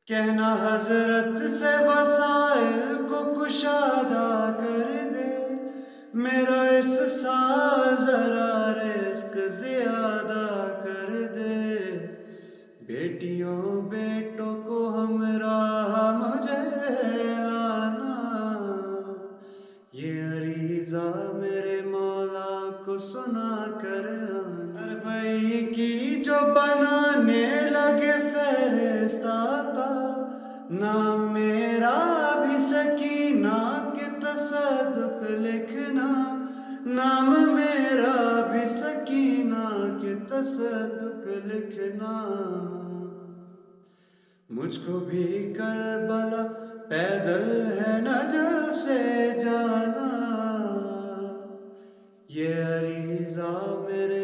کہنا حضرت سے وسائل کو کشادہ کر دے، میرا اس سال ذرا رزق زیادہ کر دے، بیٹیوں بیٹوں کو ہمراہ مجھے لانا، یہ عریضہ میرے مولا کو سنا کر آنا۔ اربعی کی جو بنانے لگے فہرست آتا، نام میرا بھی سکینہ کے تصدق لکھنا، نام میرا بھی سکینہ کے تصدق لکھنا، مجھ کو بھی کربلا پیدل ہے نجف سے جانا، یہ عریضہ میرے